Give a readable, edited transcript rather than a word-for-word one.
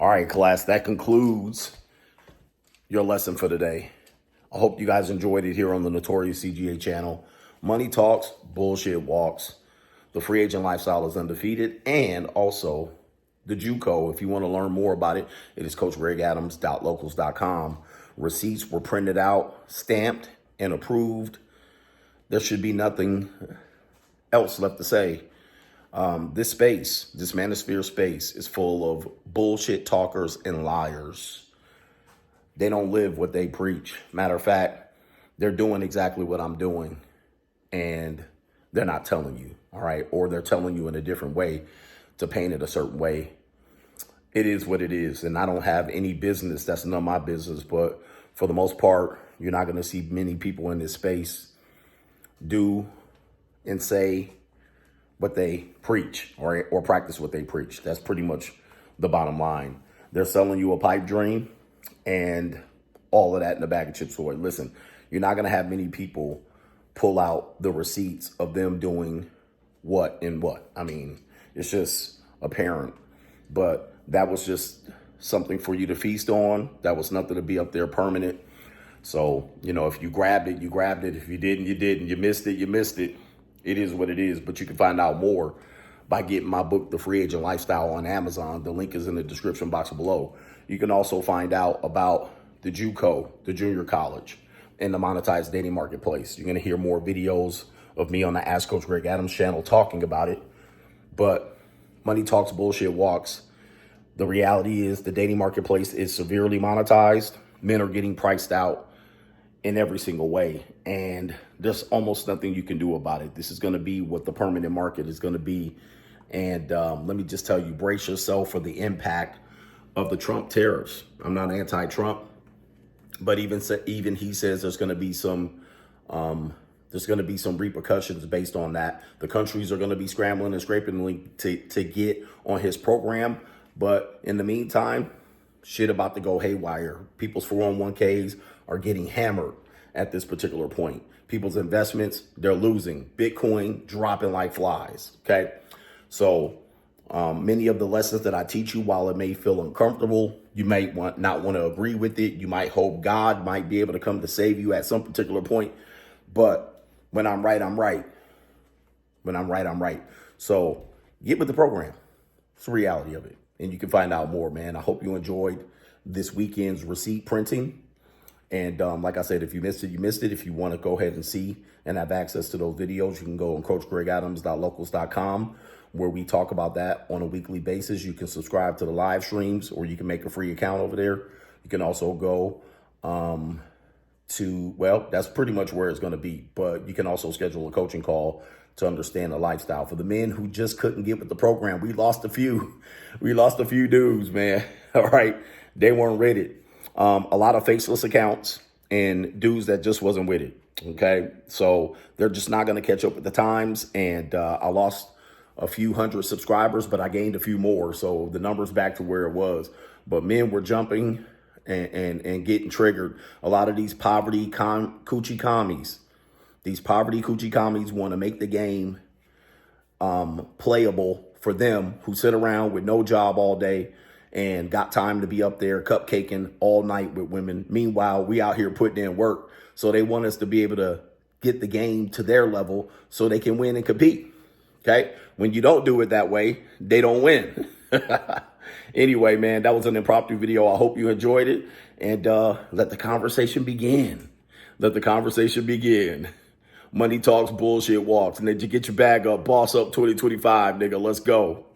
All right, class, that concludes your lesson for today. I hope you guys enjoyed it here on the Notorious CGA channel. Money talks, bullshit walks. The free agent lifestyle is undefeated. And also the JUCO, if you want to learn more about it, it is CoachGregAdams.locals.com. Receipts were printed out, stamped, and approved. There should be nothing else left to say. This space, this manosphere space, is full of bullshit talkers and liars. They don't live what they preach. Matter of fact, they're doing exactly what I'm doing, and they're not telling you, all right? Or they're telling you in a different way to paint it a certain way. It is what it is, and I don't have any business. That's none of my business, but for the most part, you're not going to see many people in this space do and say what they preach, or practice what they preach. That's pretty much the bottom line. They're selling you a pipe dream and all of that in a bag of chips for it. Listen, you're not going to have many people pull out the receipts of them doing what and what. I mean, it's just apparent. But that was just something for you to feast on. That was nothing to be up there permanent. So, if you grabbed it, you grabbed it. If you didn't, you didn't. You missed it, you missed it. It is what it is. But you can find out more by getting my book, The Free Agent Lifestyle, on Amazon. The link is in the description box below. You can also find out about the JUCO, the junior college, and the monetized dating marketplace. You're going to hear more videos of me on the Ask Coach Greg Adams channel talking about it. But money talks, bullshit walks. The reality is the dating marketplace is severely monetized. Men are getting priced out in every single way. And there's almost nothing you can do about it. This is going to be what the permanent market is going to be. And let me just tell you, brace yourself for the impact of the Trump tariffs. I'm not anti-Trump, but even he says there's going to be some repercussions based on that. The countries are going to be scrambling and scraping to get on his program. But in the meantime, shit about to go haywire. People's 401ks are getting hammered at this particular point. People's investments, they're losing. Bitcoin dropping like flies, okay? So many of the lessons that I teach you, while it may feel uncomfortable, you may not want to agree with it. You might hope God might be able to come to save you at some particular point. But when I'm right, I'm right. When I'm right, I'm right. So get with the program. It's the reality of it. And you can find out more, man. I hope you enjoyed this weekend's receipt printing. And like I said, if you missed it, you missed it. If you want to go ahead and see and have access to those videos, you can go on CoachGregAdams.locals.com, where we talk about that on a weekly basis. You can subscribe to the live streams, or you can make a free account over there. You can also go that's pretty much where it's going to be. But you can also schedule a coaching call to understand the lifestyle. For the men who just couldn't get with the program, we lost a few. We lost a few dudes, man. All right. They weren't with it. A lot of faceless accounts and dudes that just wasn't with it. Okay. So they're just not going to catch up with the times. And I lost a few hundred subscribers, but I gained a few more. So the number's back to where it was. But men were jumping and getting triggered. A lot of these coochie commies. These poverty coochie commies want to make the game playable for them, who sit around with no job all day and got time to be up there cupcaking all night with women. Meanwhile, we out here putting in work. So they want us to be able to get the game to their level so they can win and compete. Okay? When you don't do it that way, they don't win. Anyway, man, that was an impromptu video. I hope you enjoyed it. And let the conversation begin. Let the conversation begin. Money talks, bullshit walks. And then you get your bag up, boss up 2025, nigga. Let's go.